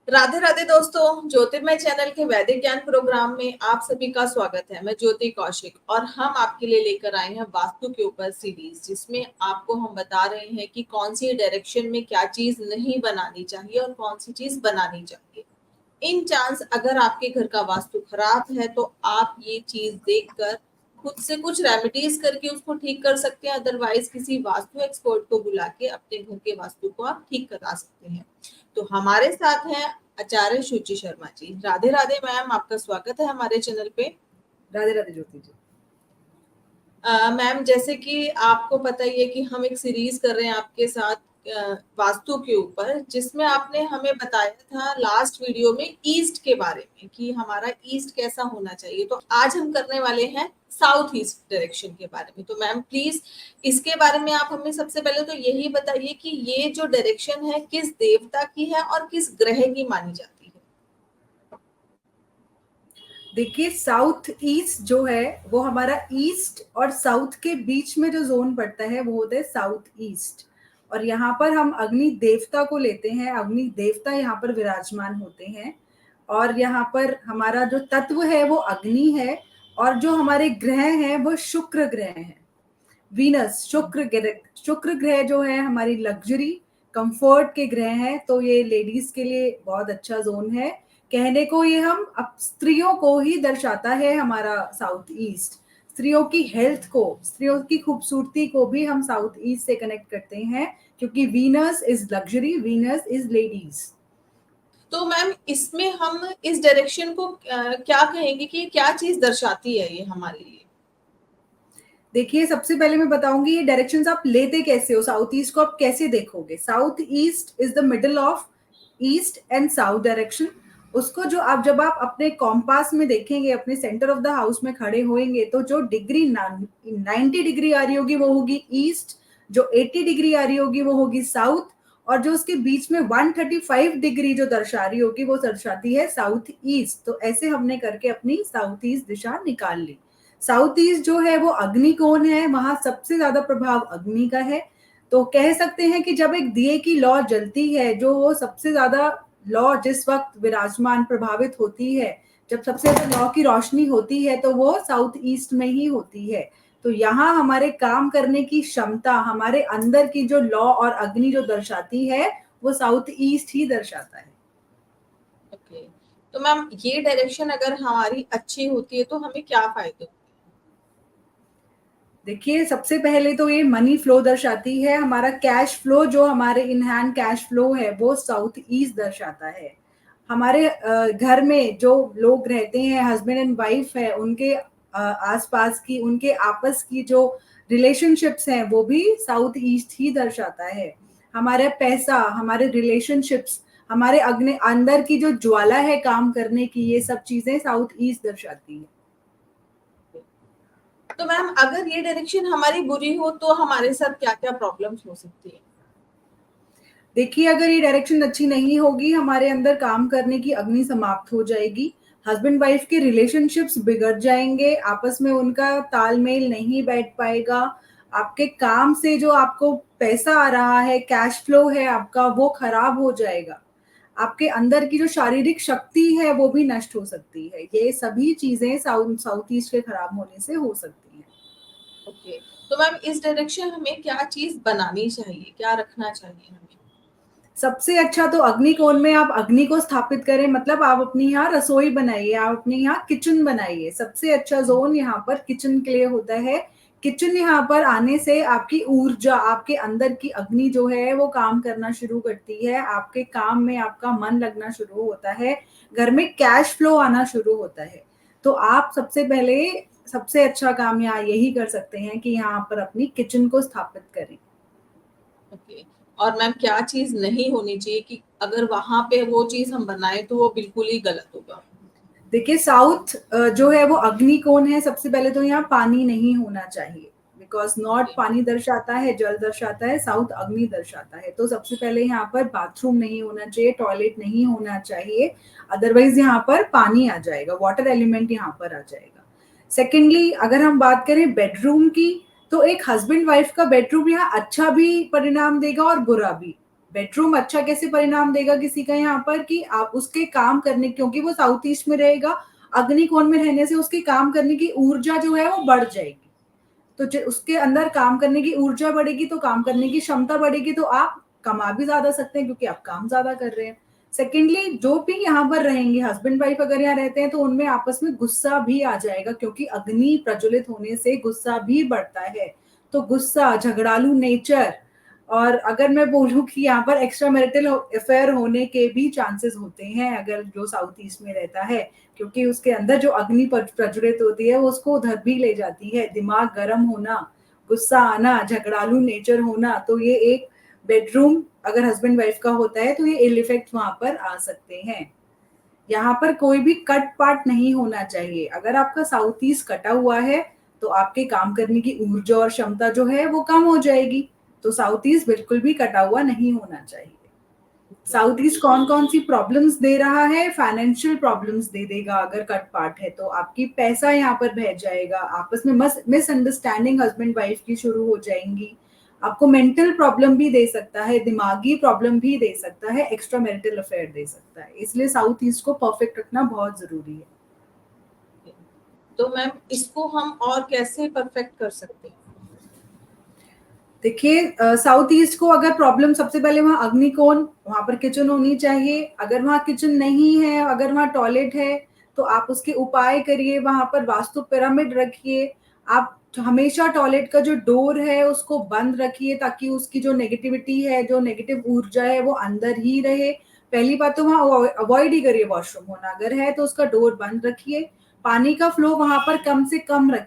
राधे राधे दोस्तों, ज्योतिर्मय चैनल के वैदिक ज्ञान प्रोग्राम में आप सभी का स्वागत है। मैं ज्योति कौशिक और हम आपके लिए लेकर आए हैं वास्तु के ऊपर सीरीज, जिसमें आपको हम बता रहे हैं कि कौन सी डायरेक्शन में क्या चीज नहीं बनानी चाहिए और कौन सी चीज बनानी चाहिए। इन चांस अगर आपके घर का वास्तु खराब है तो आप ये चीज देखकर खुद से कुछ रेमेडीज करके उसको ठीक कर सकते हैं। अदरवाइज किसी वास्तु एक्सपर्ट को बुला के अपने घर के वास्तु को आप ठीक करा सकते हैं। तो हमारे साथ हैं आचार्य शुचि शर्मा जी। राधे राधे मैम, आपका स्वागत है हमारे चैनल पे। राधे राधे ज्योति जी। मैम, जैसे कि आपको पता ही है कि हम एक सीरीज कर रहे हैं आपके साथ वास्तु के ऊपर, जिसमें आपने हमें बताया था लास्ट वीडियो में ईस्ट के बारे में कि हमारा ईस्ट कैसा होना चाहिए। तो आज हम करने वाले हैं साउथ ईस्ट डायरेक्शन के बारे में। तो मैम प्लीज इसके बारे में आप हमें सबसे पहले तो यही बताइए कि ये जो डायरेक्शन है किस देवता की है और किस ग्रह की मानी जाती है। देखिए, साउथ ईस्ट जो है वो हमारा ईस्ट और साउथ के बीच में जो जोन पड़ता है वो होता है साउथ ईस्ट। और यहाँ पर हम अग्नि देवता को लेते हैं। अग्नि देवता यहाँ पर विराजमान होते हैं। और यहाँ पर हमारा जो तत्व है वो अग्नि है। और जो हमारे ग्रह हैं वो शुक्र ग्रह हैं। वीनस, शुक्र ग्रह जो है हमारी लग्जरी कंफर्ट के ग्रह हैं। तो ये लेडीज के लिए बहुत अच्छा जोन है। कहने को ये हम अब स्त्रियों को ही दर्शाता है हमारा साउथ ईस्ट। स्त्रियों की हेल्थ को, स्त्रियों की खूबसूरती को भी हम साउथ ईस्ट से कनेक्ट करते हैं, क्योंकि Venus is luxury, Venus is ladies. तो मैम इसमें हम इस डायरेक्शन को क्या कहेंगे कि क्या चीज दर्शाती है ये हमारे लिए। देखिए, सबसे पहले मैं बताऊंगी ये डायरेक्शंस आप लेते कैसे हो। साउथ ईस्ट को आप कैसे देखोगे? South east is the middle of east and south direction. उसको जो आप जब आप अपने कॉम्पास में देखेंगे, अपने सेंटर ऑफ द हाउस में खड़े होएंगे, तो जो डिग्री 90 डिग्री आ रही होगी वो होगी ईस्ट, जो 80 डिग्री आ रही होगी वो होगी साउथ, और जो उसके बीच में 135 डिग्री जो दर्शा रही होगी वो दर्शाती है साउथ ईस्ट। तो ऐसे हमने करके अपनी साउथ ईस्ट दिशा निकाल ली। साउथ ईस्ट जो है वो अग्नि कोण है, वहां सबसे ज्यादा प्रभाव अग्नि का है। तो कह सकते हैं कि जब एक दिए की लौ जलती है, जो वो सबसे ज्यादा लौ जिस वक्त विराजमान प्रभावित होती है, जब सबसे ज्यादा लौ की रोशनी होती है, तो वो साउथ ईस्ट में ही होती है। तो यहाँ हमारे काम करने की क्षमता, हमारे अंदर की जो लौ और अग्नि जो दर्शाती है, वो साउथ ईस्ट ही दर्शाता है। ओके, तो मैम ये डायरेक्शन अगर हमारी अच्छी होती है तो हमें क्या फायदे। देखिए, सबसे पहले तो ये मनी फ्लो दर्शाती है। हमारा कैश फ्लो, जो हमारे इन हैंड कैश फ्लो है, वो साउथ ईस्ट दर्शाता है। हमारे घर में जो लोग रहते हैं, हस्बैंड एंड वाइफ है, उनके आसपास की, उनके आपस की जो रिलेशनशिप्स हैं, वो भी साउथ ईस्ट ही दर्शाता है। हमारे पैसा, हमारे रिलेशनशिप्स, हमारे अग्नि अंदर की जो ज्वाला है काम करने की, ये सब चीजें साउथ ईस्ट दर्शाती है। तो मैम अगर ये डायरेक्शन हमारी बुरी हो तो हमारे साथ क्या क्या प्रॉब्लम्स हो सकती है। देखिए, अगर ये डायरेक्शन अच्छी नहीं होगी, हमारे अंदर काम करने की अग्नि समाप्त हो जाएगी। हस्बैंड वाइफ के रिलेशनशिप्स बिगड़ जाएंगे, आपस में उनका तालमेल नहीं बैठ पाएगा। आपके काम से जो आपको पैसा आ रहा है, कैश फ्लो है आपका, वो खराब हो जाएगा। आपके अंदर की जो शारीरिक शक्ति है वो भी नष्ट हो सकती है। ये सभी चीजें साउथ ईस्ट के खराब होने से हो सकती हैं। ओके, तो मैम इस डायरेक्शन हमें क्या चीज बनानी चाहिए, क्या रखना चाहिए हमें। सबसे अच्छा तो अग्नि कोण में आप अग्नि को स्थापित करें, मतलब आप अपनी यहाँ रसोई बनाइए, आप अपनी यहाँ किचन बनाइए। सबसे अच्छा जोन यहाँ पर किचन के लिए होता है। किचन यहाँ पर आने से आपकी ऊर्जा, आपके अंदर की अग्नि जो है वो काम करना शुरू करती है। आपके काम में आपका मन लगना शुरू होता है, घर में कैश फ्लो आना शुरू होता है। तो आप सबसे पहले, सबसे अच्छा काम यहाँ यही कर सकते हैं कि यहाँ पर अपनी किचन को स्थापित करें। ओके, और मैम क्या चीज नहीं होनी चाहिए कि अगर वहां पे वो चीज हम बनाए तो वो बिल्कुल ही गलत होगा। देखिए, साउथ जो है वो अग्नि कोण है। सबसे पहले तो यहाँ पानी नहीं होना चाहिए, बिकॉज नॉर्थ पानी दर्शाता है, जल दर्शाता है, साउथ अग्नि दर्शाता है। तो सबसे पहले यहाँ पर बाथरूम नहीं होना चाहिए, टॉयलेट नहीं होना चाहिए। अदरवाइज यहाँ पर पानी आ जाएगा, वाटर एलिमेंट यहाँ पर आ जाएगा। सेकेंडली, अगर हम बात करें बेडरूम की, तो एक हस्बैंड वाइफ का बेडरूम यहाँ अच्छा भी परिणाम देगा और बुरा भी। बेडरूम अच्छा कैसे परिणाम देगा किसी का यहाँ पर कि आप उसके काम करने, क्योंकि वो साउथ ईस्ट में रहेगा, अग्नि कोण में रहने से उसके काम करने की ऊर्जा जो है वो बढ़ जाएगी। तो उसके अंदर काम करने की ऊर्जा बढ़ेगी, तो काम करने की क्षमता बढ़ेगी, तो आप कमा भी ज्यादा सकते हैं क्योंकि आप काम ज्यादा कर रहे हैं। सेकेंडली, जो भी यहाँ पर रहेंगे हस्बैंड वाइफ अगर यहाँ रहते हैं तो उनमें आपस में गुस्सा भी आ जाएगा, क्योंकि अग्नि प्रज्वलित होने से गुस्सा भी बढ़ता है। तो गुस्सा, झगड़ालू नेचर, और अगर मैं बोलूं कि यहाँ पर एक्स्ट्रा मैरिटल अफेयर होने के भी चांसेस होते हैं अगर जो साउथ ईस्ट में रहता है, क्योंकि उसके अंदर जो अग्नि प्रज्वलित होती है वो उसको उधर भी ले जाती है। दिमाग गर्म होना, गुस्सा आना, झगड़ालू नेचर होना, तो ये एक बेडरूम अगर हस्बैंड वाइफ का होता है तो ये इल इफेक्ट वहां पर आ सकते हैं। यहाँ पर कोई भी कट पाट नहीं होना चाहिए। अगर आपका साउथ ईस्ट कटा हुआ है तो आपके काम करने की ऊर्जा और क्षमता जो है वो कम हो जाएगी। तो साउथ ईस्ट बिल्कुल भी कटा हुआ नहीं होना चाहिए। साउथ ईस्ट कौन कौन सी प्रॉब्लम्स दे रहा है? फाइनेंशियल प्रॉब्लम्स दे देगा अगर कट पार्ट है तो। आपकी पैसा यहाँ पर बह जाएगा, आपस में मिसअंडरस्टैंडिंग हस्बैंड वाइफ की शुरू हो जाएंगी। आपको मेंटल प्रॉब्लम भी दे सकता है, दिमागी प्रॉब्लम भी दे सकता है, एक्स्ट्रा मैरिटल अफेयर दे सकता है। इसलिए साउथ ईस्ट को परफेक्ट रखना बहुत जरूरी है। तो मैम इसको हम और कैसे परफेक्ट कर सकते हैं? देखिए, साउथ ईस्ट को अगर प्रॉब्लम, सबसे पहले वहां अग्निकोण, वहां पर किचन होनी चाहिए। अगर वहां किचन नहीं है, अगर वहां टॉयलेट है, तो आप उसके उपाय करिए, वहां पर वास्तु पिरामिड रखिए। आप हमेशा टॉयलेट का जो डोर है उसको बंद रखिए ताकि उसकी जो नेगेटिविटी है, जो नेगेटिव ऊर्जा है वो अंदर ही रहे। पहली बात तो वहां अवॉइड ही करिए वॉशरूम होना, अगर है तो उसका डोर बंद रखिए। पानी का फ्लो वहां पर कम से कम रखिए।